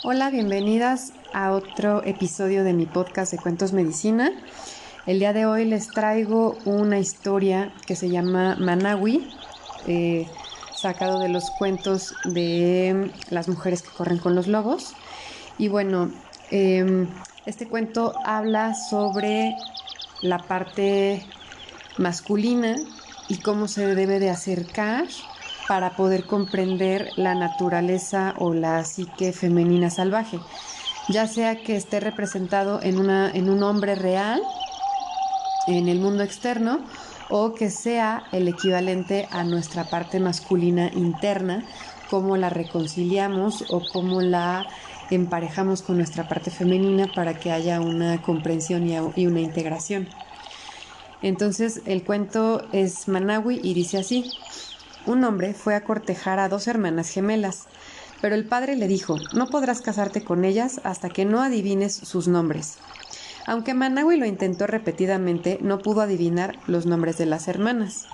Hola, bienvenidas a otro episodio de mi podcast de Cuentos Medicina. El día de hoy les traigo una historia que se llama Manawi, sacado de los cuentos de las mujeres que corren con los lobos. Y bueno, este cuento habla sobre la parte masculina y cómo se debe de acercar para poder comprender la naturaleza o la psique femenina salvaje, ya sea que esté representado en un hombre real en el mundo externo o que sea el equivalente a nuestra parte masculina interna, cómo la reconciliamos o cómo la emparejamos con nuestra parte femenina para que haya una comprensión y una integración. Entonces el cuento es Manawi y dice así: un hombre fue a cortejar a dos hermanas gemelas, pero el padre le dijo: no podrás casarte con ellas hasta que no adivines sus nombres. Aunque Manawi lo intentó repetidamente, no pudo adivinar los nombres de las hermanas.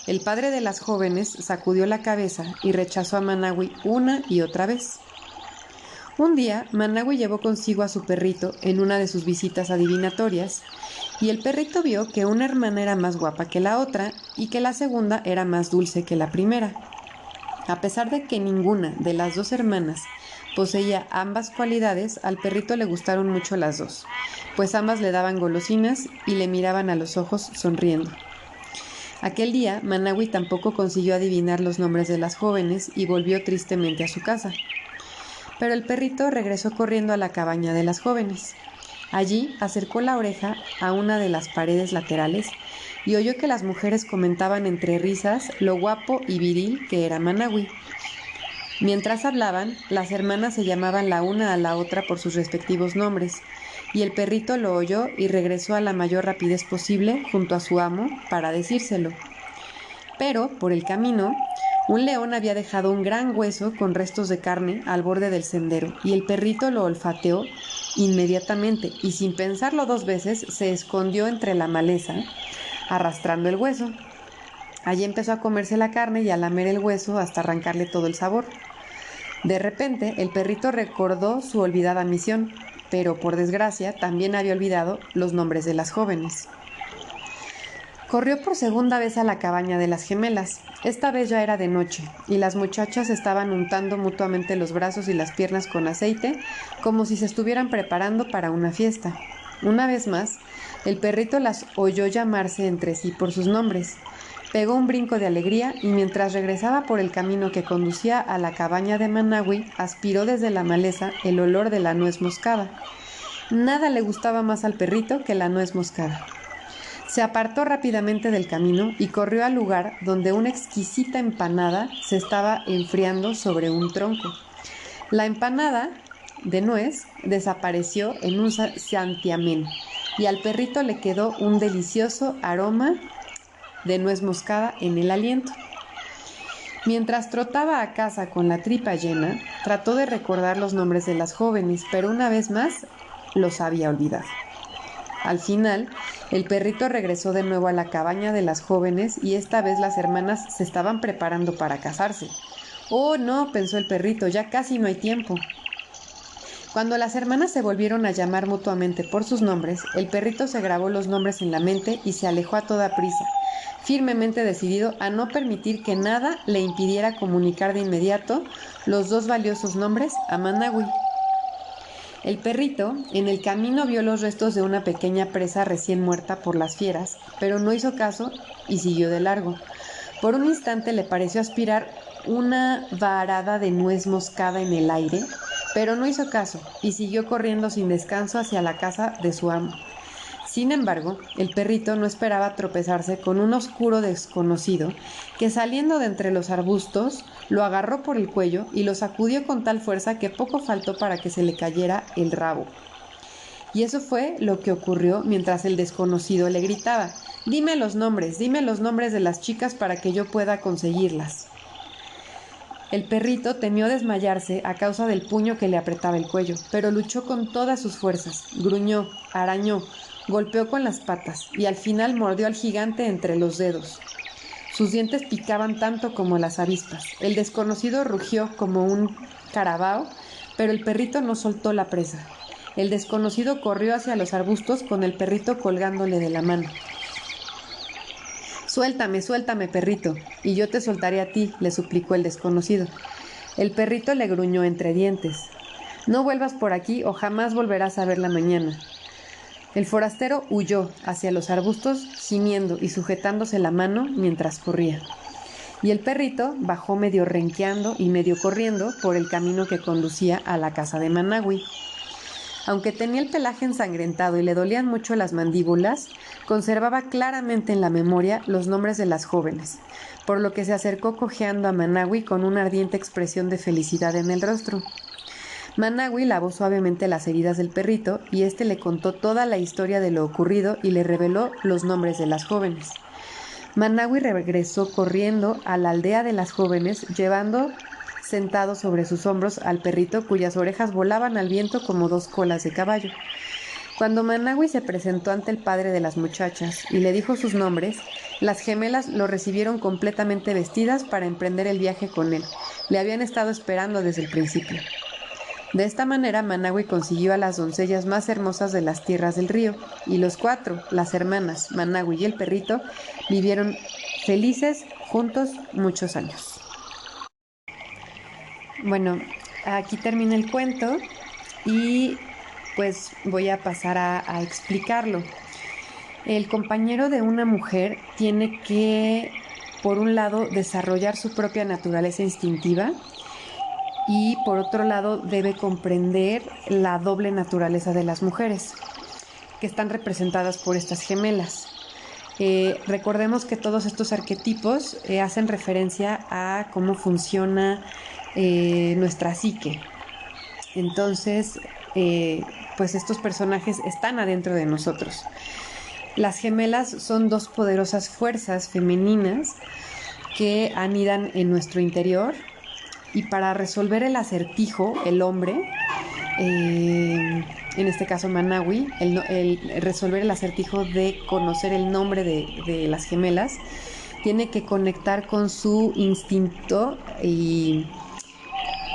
El padre de las jóvenes sacudió la cabeza y rechazó a Manawi una y otra vez. Un día, Manawi llevó consigo a su perrito en una de sus visitas adivinatorias, y el perrito vio que una hermana era más guapa que la otra y que la segunda era más dulce que la primera. A pesar de que ninguna de las dos hermanas poseía ambas cualidades, al perrito le gustaron mucho las dos, pues ambas le daban golosinas y le miraban a los ojos sonriendo. Aquel día, Manawi tampoco consiguió adivinar los nombres de las jóvenes y volvió tristemente a su casa. Pero el perrito regresó corriendo a la cabaña de las jóvenes. Allí acercó la oreja a una de las paredes laterales y oyó que las mujeres comentaban entre risas lo guapo y viril que era Manawi. Mientras hablaban, las hermanas se llamaban la una a la otra por sus respectivos nombres, y el perrito lo oyó y regresó a la mayor rapidez posible junto a su amo para decírselo. Pero, por el camino, un león había dejado un gran hueso con restos de carne al borde del sendero, y el perrito lo olfateó inmediatamente y sin pensarlo dos veces se escondió entre la maleza, arrastrando el hueso. Allí empezó a comerse la carne y a lamer el hueso hasta arrancarle todo el sabor. De repente, el perrito recordó su olvidada misión, pero por desgracia también había olvidado los nombres de las jóvenes. Corrió por segunda vez a la cabaña de las gemelas. Esta vez ya era de noche, y las muchachas estaban untando mutuamente los brazos y las piernas con aceite, como si se estuvieran preparando para una fiesta. Una vez más, el perrito las oyó llamarse entre sí por sus nombres. Pegó un brinco de alegría y mientras regresaba por el camino que conducía a la cabaña de Manawi, aspiró desde la maleza el olor de la nuez moscada. Nada le gustaba más al perrito que la nuez moscada. Se apartó rápidamente del camino y corrió al lugar donde una exquisita empanada se estaba enfriando sobre un tronco. La empanada de nuez desapareció en un santiamén y al perrito le quedó un delicioso aroma de nuez moscada en el aliento. Mientras trotaba a casa con la tripa llena, trató de recordar los nombres de las jóvenes, pero una vez más los había olvidado. Al final, el perrito regresó de nuevo a la cabaña de las jóvenes y esta vez las hermanas se estaban preparando para casarse. «Oh, no», pensó el perrito, «ya casi no hay tiempo». Cuando las hermanas se volvieron a llamar mutuamente por sus nombres, el perrito se grabó los nombres en la mente y se alejó a toda prisa, firmemente decidido a no permitir que nada le impidiera comunicar de inmediato los dos valiosos nombres a Manawi. El perrito, en el camino, vio los restos de una pequeña presa recién muerta por las fieras, pero no hizo caso y siguió de largo. Por un instante le pareció aspirar una varada de nuez moscada en el aire, pero no hizo caso y siguió corriendo sin descanso hacia la casa de su amo. Sin embargo, el perrito no esperaba tropezarse con un oscuro desconocido que, saliendo de entre los arbustos, lo agarró por el cuello y lo sacudió con tal fuerza que poco faltó para que se le cayera el rabo. Y eso fue lo que ocurrió mientras el desconocido le gritaba: dime los nombres de las chicas para que yo pueda conseguirlas». El perrito temió desmayarse a causa del puño que le apretaba el cuello, pero luchó con todas sus fuerzas, gruñó, arañó, golpeó con las patas y al final mordió al gigante entre los dedos. Sus dientes picaban tanto como las avispas. El desconocido rugió como un carabao, pero el perrito no soltó la presa. El desconocido corrió hacia los arbustos con el perrito colgándole de la mano. Suéltame, suéltame, perrito, y yo te soltaré a ti, le suplicó el desconocido. El perrito le gruñó entre dientes. No vuelvas por aquí o jamás volverás a ver la mañana. El forastero huyó hacia los arbustos, gimiendo y sujetándose la mano mientras corría. Y el perrito bajó medio renqueando y medio corriendo por el camino que conducía a la casa de Managui. Aunque tenía el pelaje ensangrentado y le dolían mucho las mandíbulas, conservaba claramente en la memoria los nombres de las jóvenes, por lo que se acercó cojeando a Managui con una ardiente expresión de felicidad en el rostro. Managui lavó suavemente las heridas del perrito y éste le contó toda la historia de lo ocurrido y le reveló los nombres de las jóvenes. Managui regresó corriendo a la aldea de las jóvenes, llevando sentado sobre sus hombros al perrito cuyas orejas volaban al viento como dos colas de caballo. Cuando Managui se presentó ante el padre de las muchachas y le dijo sus nombres, las gemelas lo recibieron completamente vestidas para emprender el viaje con él. Le habían estado esperando desde el principio. De esta manera, Managui consiguió a las doncellas más hermosas de las tierras del río, y los cuatro, las hermanas, Managui y el perrito, vivieron felices juntos muchos años. Bueno, aquí termina el cuento y pues voy a pasar a explicarlo. El compañero de una mujer tiene que, por un lado, desarrollar su propia naturaleza instintiva y, por otro lado, debe comprender la doble naturaleza de las mujeres, que están representadas por estas gemelas. Recordemos que todos estos arquetipos hacen referencia a cómo funciona nuestra psique. Entonces, pues estos personajes están adentro de nosotros. Las gemelas son dos poderosas fuerzas femeninas que anidan en nuestro interior, y para resolver el acertijo, el hombre, en este caso Managui, el resolver el acertijo de conocer el nombre de las gemelas, tiene que conectar con su instinto y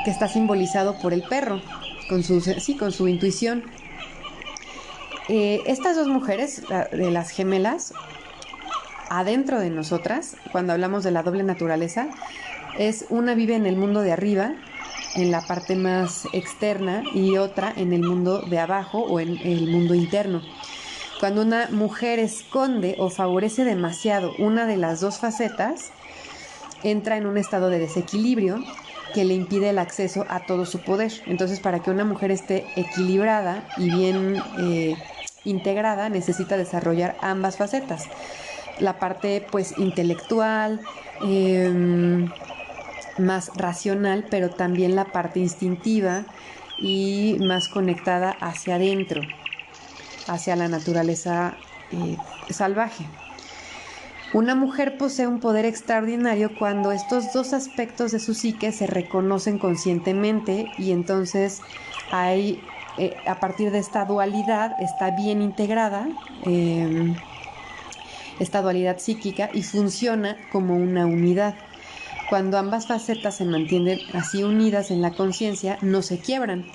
que está simbolizado por el perro, con su intuición. Estas dos mujeres, de las gemelas, adentro de nosotras, cuando hablamos de la doble naturaleza, una vive en el mundo de arriba, en la parte más externa, y otra en el mundo de abajo o en el mundo interno. Cuando una mujer esconde o favorece demasiado una de las dos facetas, entra en un estado de desequilibrio que le impide el acceso a todo su poder. Entonces, para que una mujer esté equilibrada y bien integrada, necesita desarrollar ambas facetas. La parte, pues, intelectual, más racional, pero también la parte instintiva y más conectada hacia adentro, hacia la naturaleza salvaje. Una mujer posee un poder extraordinario cuando estos dos aspectos de su psique se reconocen conscientemente, y entonces hay, a partir de esta dualidad, está bien integrada, esta dualidad psíquica, y funciona como una unidad. Cuando ambas facetas se mantienen así unidas en la conciencia, no se quiebran.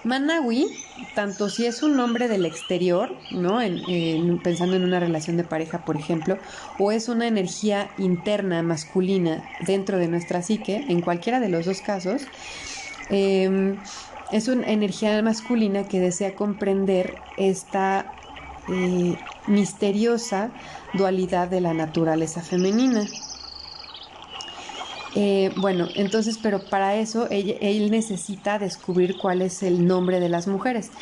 Managui, tanto si es un hombre del exterior, ¿no? Pensando en una relación de pareja, por ejemplo, o es una energía interna masculina dentro de nuestra psique, en cualquiera de los dos casos, es una energía masculina que desea comprender esta misteriosa dualidad de la naturaleza femenina. Entonces, pero para eso él necesita descubrir cuál es el nombre de las mujeres.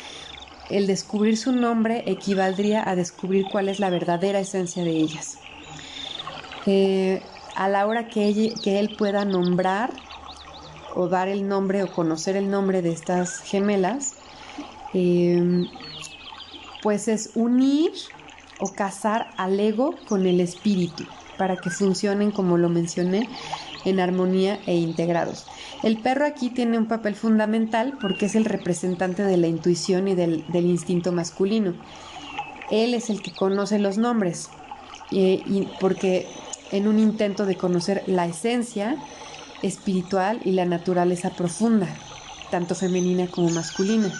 El descubrir su nombre equivaldría a descubrir cuál es la verdadera esencia de ellas. A la hora que él pueda nombrar o dar el nombre o conocer el nombre de estas gemelas, pues es unir o casar al ego con el espíritu para que funcionen, como lo mencioné, en armonía e integrados. El perro aquí tiene un papel fundamental porque es el representante de la intuición y del instinto masculino. Él es el que conoce los nombres, y porque en un intento de conocer la esencia espiritual y la naturaleza profunda. tanto femenina como masculina.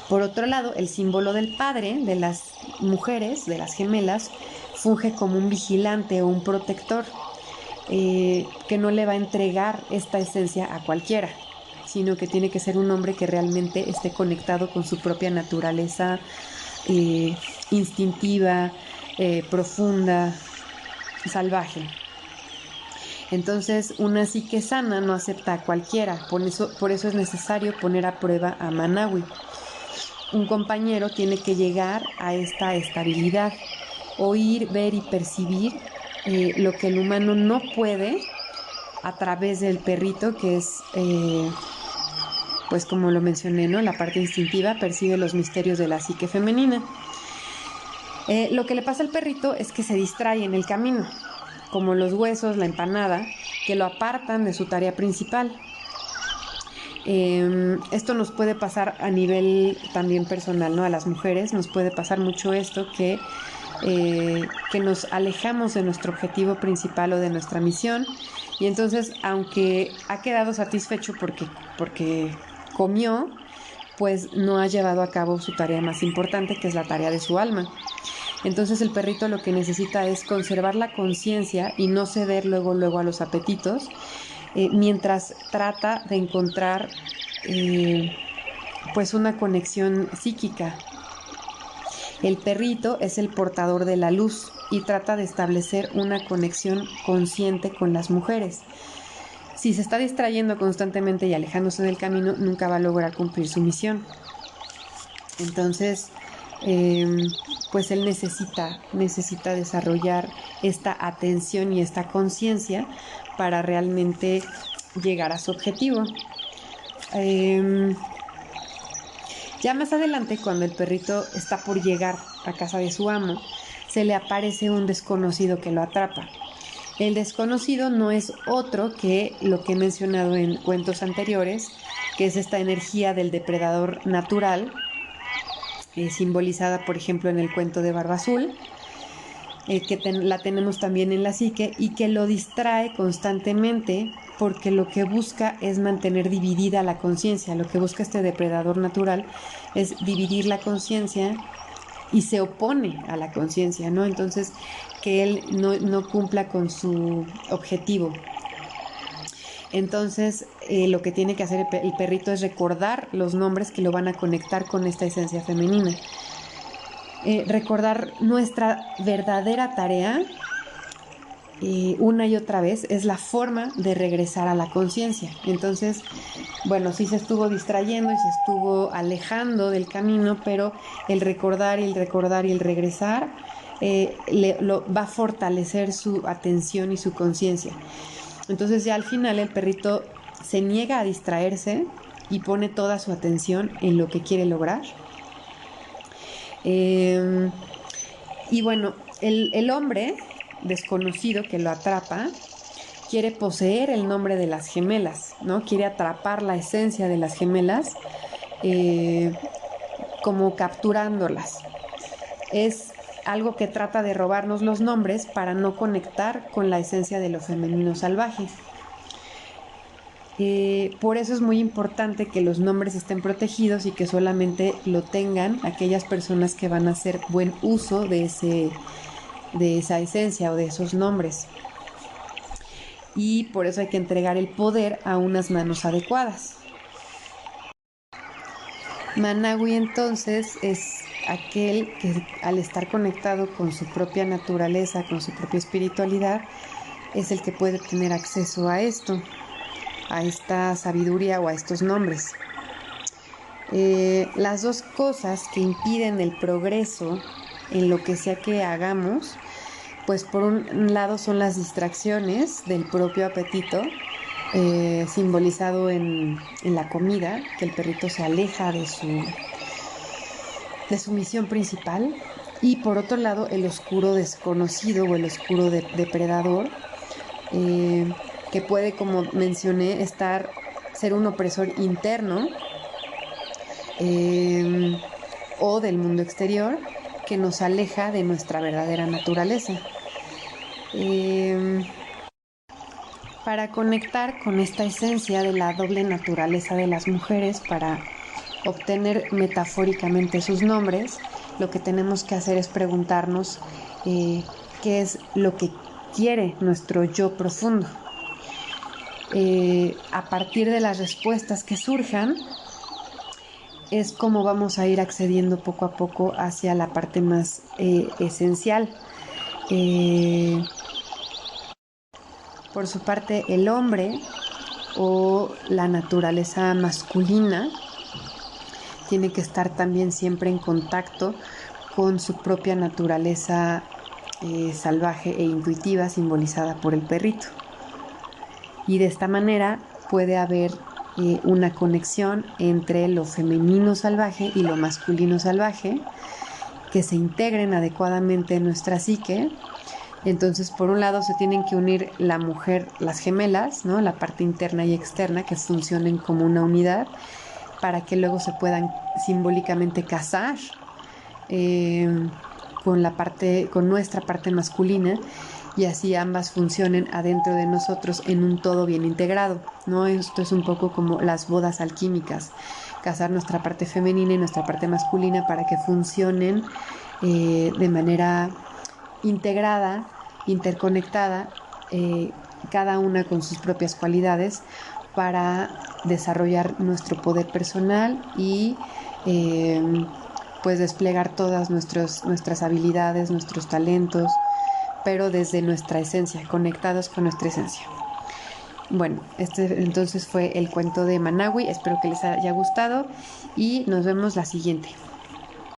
Por otro lado, el símbolo del padre de las mujeres, de las gemelas, funge como un vigilante o un protector que no le va a entregar esta esencia a cualquiera, sino que tiene que ser un hombre que realmente esté conectado con su propia naturaleza instintiva, profunda, salvaje. Entonces, una psique sana no acepta a cualquiera, por eso es necesario poner a prueba a Manawi. Un compañero tiene que llegar a esta estabilidad, oír, ver y percibir lo que el humano no puede a través del perrito, que es, pues como lo mencioné, ¿no? La parte instintiva percibe los misterios de la psique femenina. Lo que le pasa al perrito es que se distrae en el camino, como los huesos, la empanada, que lo apartan de su tarea principal. Esto nos puede pasar a nivel también personal, ¿no? A las mujeres nos puede pasar mucho esto, que nos alejamos de nuestro objetivo principal o de nuestra misión, y entonces, aunque ha quedado satisfecho porque comió, pues no ha llevado a cabo su tarea más importante, que es la tarea de su alma. Entonces el perrito lo que necesita es conservar la conciencia y no ceder luego a los apetitos, mientras trata de encontrar pues una conexión psíquica. El perrito es el portador de la luz y trata de establecer una conexión consciente con las mujeres. Si se está distrayendo constantemente y alejándose del camino, nunca va a lograr cumplir su misión. Entonces, pues él necesita desarrollar esta atención y esta conciencia para realmente llegar a su objetivo. Ya más adelante, cuando el perrito está por llegar a casa de su amo, se le aparece un desconocido que lo atrapa. El desconocido no es otro que lo que he mencionado en cuentos anteriores, que es esta energía del depredador natural, simbolizada por ejemplo en el cuento de Barba Azul, la tenemos también en la psique, y que lo distrae constantemente porque lo que busca es mantener dividida la conciencia. Lo que busca este depredador natural es dividir la conciencia y se opone a la conciencia, ¿no? Entonces, que él no cumpla con su objetivo. Entonces, lo que tiene que hacer el perrito es recordar los nombres que lo van a conectar con esta esencia femenina. Recordar nuestra verdadera tarea una y otra vez es la forma de regresar a la conciencia. Entonces, bueno, sí se estuvo distrayendo y se estuvo alejando del camino, pero el recordar y el recordar y el regresar va a fortalecer su atención y su conciencia. Entonces ya al final el perrito se niega a distraerse y pone toda su atención en lo que quiere lograr. Y bueno, el hombre desconocido que lo atrapa quiere poseer el nombre de las gemelas, ¿no? Quiere atrapar la esencia de las gemelas, como capturándolas. Es algo que trata de robarnos los nombres para no conectar con la esencia de lo femenino salvaje. Por eso es muy importante que los nombres estén protegidos y que solamente lo tengan aquellas personas que van a hacer buen uso de esa esencia o de esos nombres. Y por eso hay que entregar el poder a unas manos adecuadas. Manawi entonces es aquel que, al estar conectado con su propia naturaleza, con su propia espiritualidad, es el que puede tener acceso a esto, a esta sabiduría o a estos nombres. Las dos cosas que impiden el progreso en lo que sea que hagamos, pues por un lado son las distracciones del propio apetito, simbolizado en la comida, que el perrito se aleja de su misión principal, y por otro lado el oscuro desconocido o el oscuro depredador, que puede, como mencioné, ser un opresor interno o del mundo exterior, que nos aleja de nuestra verdadera naturaleza. Para conectar con esta esencia de la doble naturaleza de las mujeres, para obtener metafóricamente sus nombres, lo que tenemos que hacer es preguntarnos qué es lo que quiere nuestro yo profundo. A partir de las respuestas que surjan, es como vamos a ir accediendo poco a poco hacia la parte más esencial. Por su parte, el hombre o la naturaleza masculina tiene que estar también siempre en contacto con su propia naturaleza salvaje e intuitiva, simbolizada por el perrito. Y de esta manera puede haber una conexión entre lo femenino salvaje y lo masculino salvaje, que se integren adecuadamente en nuestra psique. Entonces, por un lado se tienen que unir la mujer, las gemelas, ¿no? La parte interna y externa, que funcionen como una unidad, para que luego se puedan simbólicamente casar con nuestra parte masculina, y así ambas funcionen adentro de nosotros en un todo bien integrado, ¿no? Esto es un poco como las bodas alquímicas, casar nuestra parte femenina y nuestra parte masculina para que funcionen de manera integrada, interconectada, cada una con sus propias cualidades, para desarrollar nuestro poder personal y pues desplegar todas nuestras habilidades, nuestros talentos, pero desde nuestra esencia, conectados con nuestra esencia. Bueno, este entonces fue el cuento de Managui. Espero que les haya gustado y nos vemos la siguiente.